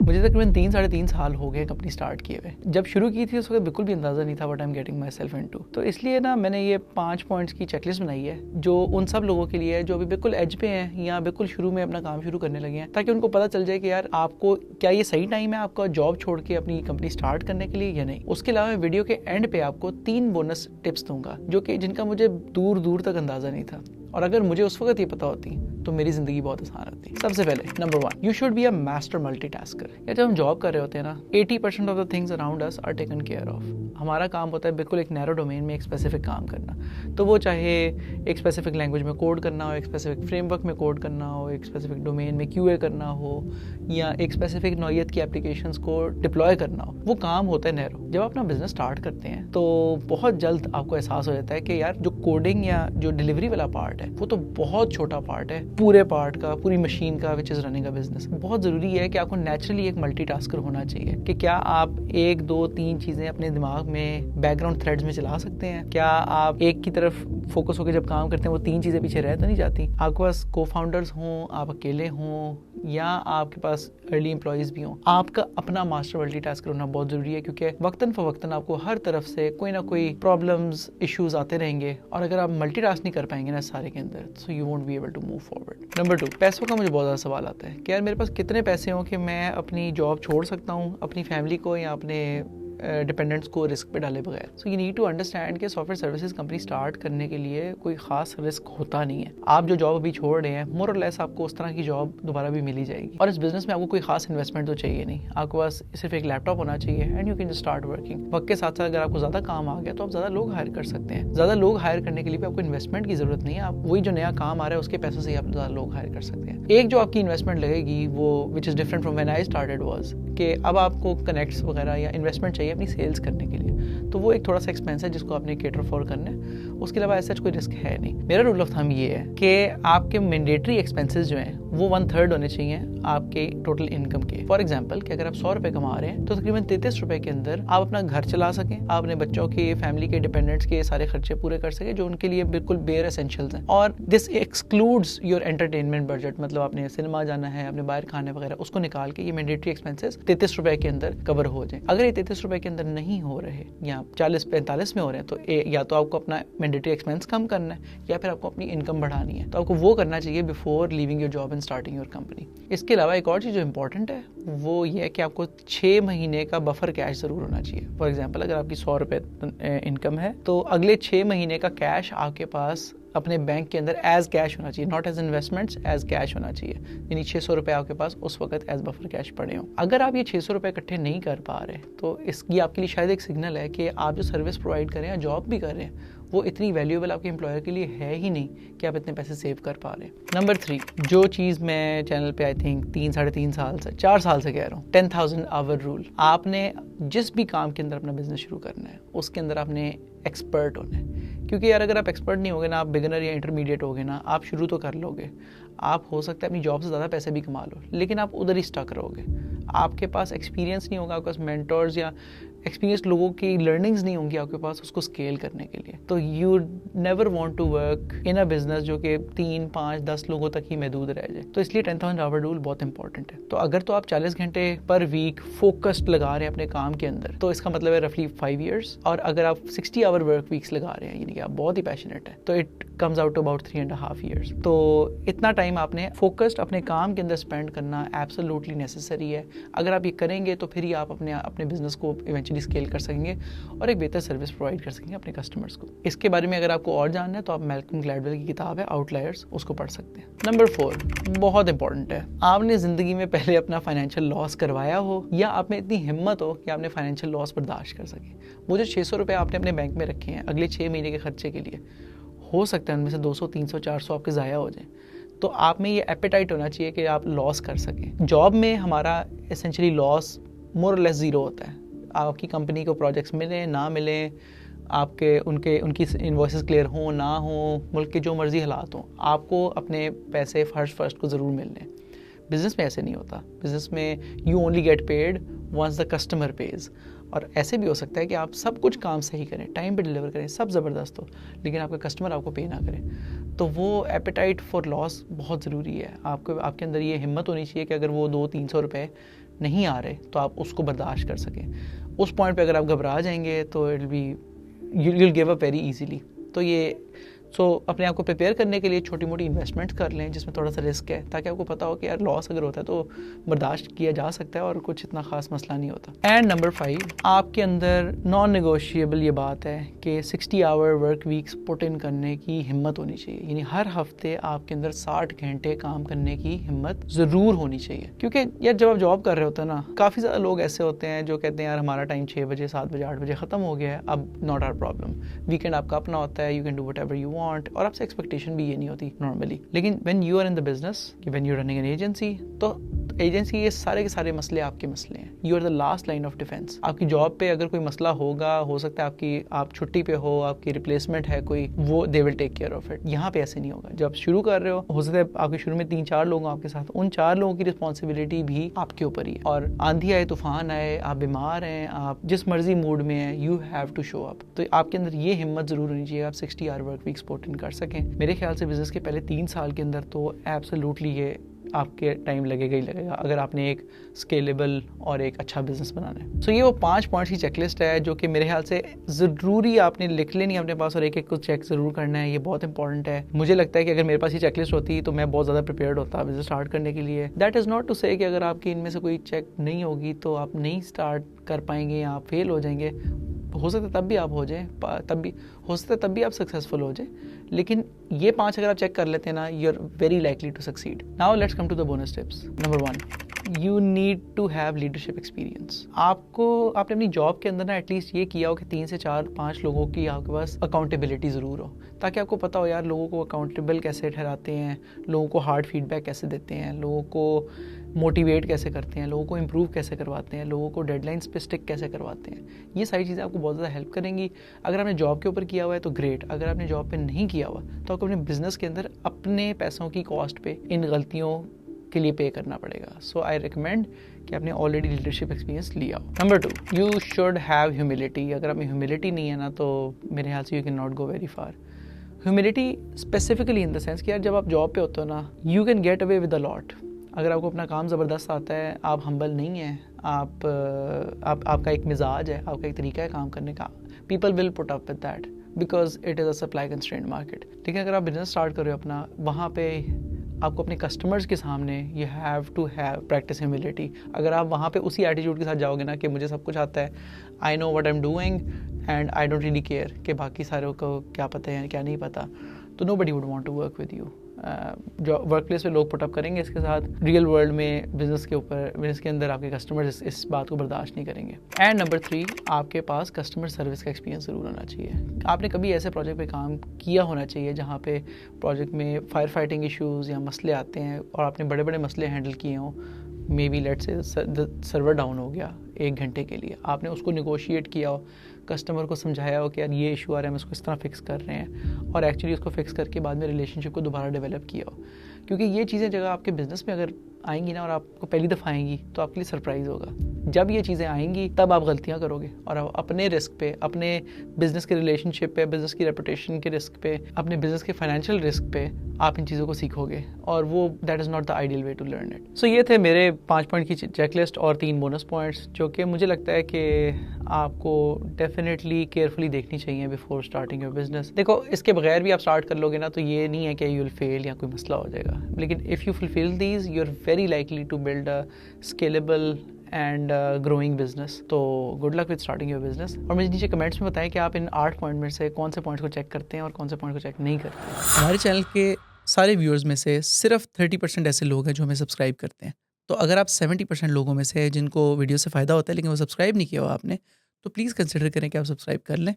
مجھے تقریباً 3-3.5 سال ہو گئے کنپنی اسٹارٹ کیے ہوئے. جب شروع کی تھی اس وقت بالکل بھی اندازہ نہیں تھا what I am getting my self into. تو اس لیے نا میں نے یہ 5 پوائنٹس کی چیک لسٹ بنائی ہے جو ان سب لوگوں کے لیے ہے جو ابھی بالکل ایج پہ ہیں یا بالکل شروع میں اپنا کام شروع کرنے لگے ہیں, تاکہ ان کو پتہ چل جائے کہ یار آپ کو کیا یہ صحیح ٹائم ہے آپ کا جاب چھوڑ کے اپنی کمپنی اسٹارٹ کرنے کے لیے یا نہیں. اس کے علاوہ میں ویڈیو کے اینڈ پہ آپ کو 3 بونس ٹپس دوں گا جو کہ جن کا مجھے دور دور تک اندازہ نہیں تھا, اور اگر مجھے اس وقت یہ پتہ ہوتی تو میری زندگی بہت آسان ہوتی. سب سے پہلے number 1, you should be a master multitasker. یا جب ہم جاب کر رہے ہوتے ہیں نا 80% of the things around us are taken care of. ہمارا کام ہوتا ہے بالکل ایک نیرو ڈومین میں ایک اسپیسیفک کام کرنا, تو وہ چاہے ایک اسپیسیفک لینگویج میں کوڈ کرنا ہو, ایک اسپیسیفک فریم ورک میں کوڈ کرنا ہو, ایک اسپیسیفک ڈومین میں کیو اے کرنا ہو, یا ایک اسپیسیفک نوعیت کی اپلیکیشنس کو ڈپلوائے کرنا ہو. وہ کام ہوتا ہے نیرو. جب آپ اپنا بزنس اسٹارٹ کرتے ہیں تو بہت جلد آپ کو احساس ہو جاتا ہے کہ یار جو کوڈنگ یا جو ڈلیوری والا پارٹ ہے وہ تو بہت چھوٹا پارٹ ہے پورے پارٹ کا, پوری مشین کا وچ از رننگ اے بزنس. بہت ضروری ہے کہ آپ کو نیچرلی ایک ملٹی ٹاسکر ہونا چاہیے کہ کیا آپ 1 2 3 چیزیں اپنے دماغ میں بیک گراؤنڈ تھریڈز میں چلا سکتے ہیں. کیا آپ ایک کی طرف فوکس ہو کے جب کام کرتے ہیں وہ 3 چیزیں پیچھے رہ تو نہیں جاتی. آپ کے پاس کو فاؤنڈرز ہوں, آپ اکیلے ہوں, یا آپ کے پاس ارلی امپلائیز بھی ہوں, آپ کا اپنا ماسٹر ملٹی ٹاسکر ہونا بہت ضروری ہے, کیونکہ وقتاً فوقتاً آپ کو ہر طرف سے کوئی نہ کوئی پرابلمز ایشوز آتے رہیں گے, اور اگر آپ ملٹی ٹاسک نہیں کر پائیں گے نا سارے کے اندر, so you won't be able to move forward. Number 2, پیسوں کا مجھے بہت زیادہ سوال آتا ہے کہ یار میرے پاس کتنے پیسے ہوں کہ میں اپنی جاب چھوڑ سکتا ہوں اپنی فیملی کو یا اپنے ڈپینڈنٹس کو رسک پہ ڈالے بغیر. So you need to understand کہ software services company start کرنے کے لیے کوئی خاص رسک ہوتا نہیں ہے. آپ جو جاب ابھی چھوڑ رہے ہیں مور اور لیس آپ کو اس طرح کی جاب دوبارہ بھی مل ہی جائے گی, اور اس بزنس میں آپ کو کوئی خاص انویسٹمنٹ تو چاہیے نہیں. آپ کے پاس صرف ایک لیپ ٹاپ ہونا چاہیے and you can just start working. وقت کے ساتھ ساتھ اگر آپ کو زیادہ کام آ گیا تو آپ زیادہ لوگ ہائر کر سکتے ہیں. زیادہ لوگ ہائر کرنے کے لیے بھی آپ کو انویسٹمنٹ کی ضرورت نہیں ہے, آپ وہی جو نیا کام آ رہا ہے اس کے پیسوں سے ہی آپ زیادہ لوگ ہائر کر سکتے ہیں. ایک جو آپ کی انویسٹمنٹ لگے گی وہ which is different from when I started was کہ اب آپ کو کنیکٹس وغیرہ یا انویسٹمنٹ چاہیے اپنی سیلس کرنے کے لیے, تو وہ ایک تھوڑا سا ایکسپینس ہے جس کو آپ نے کیٹر فور کرنا ہے. اس کے علاوہ ایسا کوئی رسک ہے نہیں. میرا رول آف تھم یہ ہے کہ آپ کے مینڈیٹری ایکسپینسز جو ہیں وہ 1/3 ہونے چاہیے آپ کے ٹوٹل انکم کے. فار ایگزامپل کہ اگر آپ 100 روپے کما رہے ہیں تو تقریباً 33 روپے کے اندر آپ اپنا گھر چلا سکیں, آپ اپنے بچوں کے, فیملی کے, ڈپینڈنٹس کے سارے خرچے پورے کر سکیں جو ان کے لیے بالکل بیئر ایسینشیلز ہیں. اور دس ایکسکلوڈز یور انٹرٹینمنٹ بجٹ, مطلب آپ نے سنیما جانا ہے, آپ نے باہر کھانے وغیرہ, اس کو نکال کے یہ مینڈیٹری ایکسپینسز 33 روپے کے اندر کور ہو جائیں. اگر یہ 33 روپے کے اندر نہیں ہو رہے یا 40-45 میں ہو رہے ہیں تو یا تو آپ کو اپنا مینڈیٹری ایکسپینس کم کرنا ہے یا پھر آپ کو اپنی انکم بڑھانی ہے. تو آپ کو وہ کرنا چاہیے before leaving your job and starting your company. اس کے علاوہ ایک اور چیز جو امپورٹنٹ ہے وہ یہ ہے کہ آپ کو 6 مہینے کا بفر کیش ضرور ہونا چاہیے. فار ایگزامپل اگر آپ کی 100 روپے انکم ہے تو اگلے 6 مہینے کا کیش آپ کے پاس اپنے بینک کے اندر ایز کیش ہونا چاہیے, not as investments, as cash ہونا چاہیے. یعنی 600 روپے آپ کے پاس اس وقت ایز بفر کیش پڑے ہوں. اگر آپ یہ 600 روپے اکٹھے نہیں کر پا رہے تو اس کی آپ کے لیے شاید ایک سگنل ہے کہ آپ جو سروس پرووائڈ کریں یا جاب بھی کر رہے ہیں وہ اتنی ویلیوبل آپ کے امپلائر کے لیے ہے ہی نہیں کہ آپ اتنے پیسے سیو کر پا رہے ہیں. نمبر 3, جو چیز میں چینل پہ آئی تھنک 3-3.5 سال سے 4 سال سے کہہ رہا ہوں, 10,000 آور رول. آپ نے جس بھی کام کے اندر اپنا بزنس شروع کرنا ہے اس کے اندر آپ نے ایکسپرٹ ہونا ہے. کیونکہ یار اگر آپ ایکسپرٹ نہیں ہوگے نا, آپ بگنر یا انٹرمیڈیٹ ہوگے نا, آپ شروع تو کر لو گے, آپ ہو سکتا ہے اپنی جاب سے زیادہ پیسے بھی کما لو, لیکن آپ ادھر ہی اسٹک رہو گے. آپ کے پاس ایکسپیرینس نہیں ہوگا, آپ کے پاس مینٹورز یا ایکسپیرینس لوگوں کی لرننگز نہیں ہوں گی آپ کے پاس اس کو اسکیل کرنے کے لیے. تو you never want to work in a business جو کہ 3-5-10 لوگوں تک ہی محدود رہ جائے. تو اس لیے 10,000 آور رول بہت امپورٹنٹ ہے. تو اگر تو آپ 40 گھنٹے پر ویک فوکسڈ لگا رہے ہیں اپنے کام کے اندر تو اس کا مطلب ہے رفلی 5 ایئرس. اور اگر آپ 60 آور ورک ویکس لگا رہے ہیں یعنی کہ آپ بہت ہی پیشنیٹ ہیں تو it comes out to about 3.5 years. تو اتنا ٹائم آپ نے فوکسڈ اپنے کام کے اندر اسپینڈ کرنا ایبسولوٹلی نیسیسری ہے. اگر آپ یہ کریں گے تو پھر ہی آپ اپنے بزنس کو ایونچولی اسکیل کر سکیں گے اور ایک بہتر سروس پرووائڈ کر سکیں گے اپنے کسٹمرز کو. اس کے بارے میں اگر آپ کو اور جاننا ہے تو آپ میلکم گلیڈویل کی کتاب ہے آؤٹ لائرز, اس کو پڑھ سکتے ہیں. نمبر 4 بہت امپورٹنٹ ہے, آپ نے زندگی میں پہلے اپنا فائنینشیل لاس کروایا ہو یا آپ میں اتنی ہمت ہو کہ آپ نے فائنینشیل لاس برداشت کر سکیں. وہ جو 600 روپے آپ نے اپنے بینک میں رکھے ہیں اگلے 6 مہینے کے خرچے کے لیے, ہو سکتا ہے ان میں سے 200-300-400 آپ کے ضائع ہو جائیں. تو آپ میں یہ ایپیٹائٹ ہونا چاہیے کہ آپ لاس کر سکیں. جاب میں ہمارا اسینشلی لاس مور اور لیس زیرو ہوتا ہے. آپ کی کمپنی کو پروجیکٹس ملیں نہ ملیں, آپ کے ان کی انوائسز کلیئر ہوں نہ ہوں, ملک کے جو مرضی حالات ہوں, آپ کو اپنے پیسے فرسٹ کو ضرور ملنے ہیں. بزنس میں ایسے نہیں ہوتا. بزنس میں you only get paid once the customer pays. اور ایسے بھی ہو سکتا ہے کہ آپ سب کچھ کام صحیح کریں, ٹائم پہ ڈلیور کریں, سب زبردست ہو, لیکن آپ کا کسٹمر آپ کو پے نہ کرے. تو وہ ایپیٹائٹ فار لاس بہت ضروری ہے. آپ کے اندر یہ ہمت ہونی چاہیے کہ اگر وہ 200-300 روپے نہیں آ رہے تو آپ اس کو برداشت کر سکیں. اس پوائنٹ پہ اگر آپ گھبرا جائیں گے تو it will be you'll give up very easily. تو یہ اپنے آپ کو پریپیئر کرنے کے لیے چھوٹی موٹی انویسٹمنٹ کر لیں جس میں تھوڑا سا رسک ہے, تاکہ آپ کو پتا ہو کہ یار لاس اگر ہوتا ہے تو برداشت کیا جا سکتا ہے اور کچھ اتنا خاص مسئلہ نہیں ہوتا. اینڈ نمبر 5, آپ کے اندر نان نیگوشیبل یہ بات ہے کہ 60 آور ورک ویکس پٹ ان کرنے کی ہمت ہونی چاہیے. یعنی ہر ہفتے آپ کے اندر 60 گھنٹے کام کرنے کی ہمت ضرور ہونی چاہیے. کیونکہ یار جب آپ جاب کر رہے ہوتے ہیں نا, کافی زیادہ لوگ ایسے ہوتے ہیں جو کہتے ہیں یار ہمارا ٹائم 6 بجے 7 بجے 8 بجے ختم ہو گیا ہے, اب ناٹ آر پرابلم, ویکینڈ آپ کا اپنا ہوتا ہے, you can do what ever you want, اور آپ سے ایکسپیکٹیشن بھی یہ نہیں ہوتی نارملی. لیکن when you are in the business, when you running an agency, تو ایجنسی یہ سارے کے سارے مسئلے آپ کے مسئلے ہیں. You are the last line of defence. آپ کی جاب پہ اگر کوئی مسئلہ ہوگا, ہو سکتا ہے آپ چھٹی پہ ہو, آپ کی ریپلیسمنٹ ہے کوئی, وہ دے ول ٹیک کیئر آف اٹ. یہاں پہ ایسے نہیں ہوگا. جب شروع کر رہے ہو سکتا ہے آپ کے شروع میں 3-4 لوگ ہوں آپ کے ساتھ, ان 4 لوگوں کی رسپانسبلٹی بھی آپ کے اوپر ہی ہے. اور آندھی آئے طوفان آئے, آپ بیمار ہیں, آپ جس مرضی موڈ میں ہیں, یو ہیو ٹو شو اپ. تو آپ کے اندر یہ ہمت ضرور ہونی چاہیے آپ 60 آور ورک ویک سپورٹ ان کر سکیں. میرے خیال سے بزنس کے پہلے 3 سال کے اندر تو ایبسلیوٹلی یہ آپ کے ٹائم لگے گا ہی لگے گا, اگر آپ نے ایک اسکیلیبل اور ایک اچھا بزنس بنانا ہے. سو یہ وہ 5 پوائنٹس کی چیک لسٹ ہے جو کہ میرے خیال سے ضروری آپ نے لکھ لینی ہے اپنے پاس, اور ایک ایک کو چیک ضرور کرنا ہے. یہ بہت امپورٹنٹ ہے. مجھے لگتا ہے کہ اگر میرے پاس یہ چیک لسٹ ہوتی تو میں بہت زیادہ پریپیئرڈ ہوتا بزنس اسٹارٹ کرنے کے لیے. دیٹ از ناٹ ٹو سے کہ اگر آپ کی ان میں سے کوئی چیک نہیں ہوگی تو آپ نہیں اسٹارٹ کر پائیں گے یا آپ فیل ہو جائیں گے. ہو سکتا ہے تب بھی آپ ہو جائیں, تب بھی آپ سکسیزفل ہو جائیں. لیکن یہ 5 اگر آپ چیک کر لیتے ہیں نا, you are very likely to succeed. Now let's come to the bonus tips. Number 1, you need to have leadership experience. آپ نے اپنی جاب کے اندر نا ایٹ لیسٹ یہ کیا ہو کہ 3 سے 4-5 لوگوں کی آپ کے پاس اکاؤنٹیبلٹی ضرور ہو, تاکہ آپ کو پتا ہو یار لوگوں کو اکاؤنٹیبل کیسے ٹھہراتے ہیں, لوگوں کو ہارڈ فیڈ بیک کیسے دیتے ہیں, لوگوں کو موٹیویٹ کیسے کرتے ہیں, لوگوں کو امپروو کیسے کرواتے ہیں, لوگوں کو ڈیڈ لائنس پہ اسٹک کیسے کرواتے ہیں. یہ ساری چیزیں آپ کو بہت زیادہ ہیلپ کریں گی. اگر آپ نے جاب کے اوپر کیا ہوا ہے تو گریٹ, اگر آپ نے جاب پہ نہیں کیا ہوا تو آپ کو اپنے بزنس کے اندر اپنے پیسوں کی کاسٹ پہ ان غلطیوں کے لیے پے کرنا پڑے گا. سو آئی ریکمینڈ کہ آپ نے آلریڈی لیڈرشپ ایکسپیرینس لیا ہو. Number 2, you should have humility. اگر آپ میں ہیوملٹی نہیں ہے نا تو میرے خیال سے you can not go very far. Humility specifically in the sense کہ یار جب آپ جاب پہ ہوتے ہو نا, you can get away with a lot. اگر آپ کو اپنا کام زبردست آتا ہے, آپ ہمبل نہیں ہیں, آپ کا ایک مزاج ہے, آپ کا ایک طریقہ ہے کام کرنے کا, people will put up with that because it is a supply constrained market. لیکن اگر آپ بزنس اسٹارٹ کر رہے ہو اپنا, وہاں پہ آپ کو اپنے کسٹمرز کے سامنے you have to have practice humility. اگر آپ وہاں پہ اسی ایٹیٹیوڈ کے ساتھ جاؤ گے نا کہ مجھے سب کچھ آتا ہے, I know what I am doing and I don't really care کہ باقی ساروں کو کیا پتہ ہے کیا نہیں پتہ, تو nobody would want to work with you. جو ورک پلیس پہ لوگ پٹ اپ کریں گے اس کے ساتھ, ریئل ورلڈ میں بزنس کے اندر آپ کے کسٹمرز اس بات کو برداشت نہیں کریں گے. اینڈ نمبر 3, آپ کے پاس کسٹمر سروس کا ایکسپیرینس ضرور ہونا چاہیے. آپ نے کبھی ایسے پروجیکٹ پہ کام کیا ہونا چاہیے جہاں پہ پروجیکٹ میں فائر فائٹنگ ایشوز یا مسئلے آتے ہیں اور آپ نے بڑے بڑے مسئلے ہینڈل کیے ہوں. مے بی لیٹ سے سرور ڈاؤن ہو گیا 1 گھنٹے کے لیے, آپ نے اس کو نیگوشیٹ کیا ہو, کسٹمر کو سمجھایا ہو کہ یار یہ ایشو آ رہا ہے, ہم اس کو اس طرح فکس کر رہے ہیں, اور ایکچولی اس کو فکس کر کے بعد میں ریلیشن شپ کو دوبارہ ڈیولپ کیا ہو. کیونکہ یہ چیزیں جگہ آپ کے بزنس میں اگر آئیں گی نا, اور آپ کو پہلی دفعہ آئیں گی تو آپ کے لیے سرپرائز ہوگا. جب یہ چیزیں آئیں گی تب آپ غلطیاں کرو گے, اور آپ اپنے رسک پہ, اپنے بزنس کے ریلیشن شپ پہ, بزنس کی ریپوٹیشن کے رسک پہ, اپنے بزنس کے فائنینشیل رسک پہ آپ ان چیزوں کو سیکھو گے, اور وہ that is not the ideal way to learn it. So یہ تھے میرے 5 پوائنٹ کی چیک لسٹ اور 3 بونس پوائنٹس جو کہ مجھے لگتا ہے کہ آپ کو ڈیفینیٹلی کیئرفلی دیکھنی چاہیے بیفور اسٹارٹنگ یور بزنس. دیکھو اس کے بغیر بھی آپ اسٹارٹ کر لو گے نا تو یہ نہیں ہے کہ یو ول فیل یا کوئی مسئلہ ہو جائے گا, لیکن if you fulfil these you are very likely to build a scalable and growing business. تو good luck with starting your business. اور مجھے نیچے کمنٹس میں بتائیں کہ آپ ان 8 پوائنٹ میں سے کون سے پوائنٹس کو چیک کرتے ہیں اور کون سے پوائنٹ کو چیک نہیں کرتے. ہمارے چینل کے سارے ویورز میں سے صرف 30% ایسے لوگ ہیں جو ہمیں سبسکرائب کرتے ہیں. تو اگر آپ 70% لوگوں میں سے جن کو ویڈیو سے فائدہ ہوتا ہے لیکن وہ سبسکرائب نہیں کیا ہوا آپ نے, تو پلیز کنسیڈر کریں کہ آپ سبسکرائب کر لیں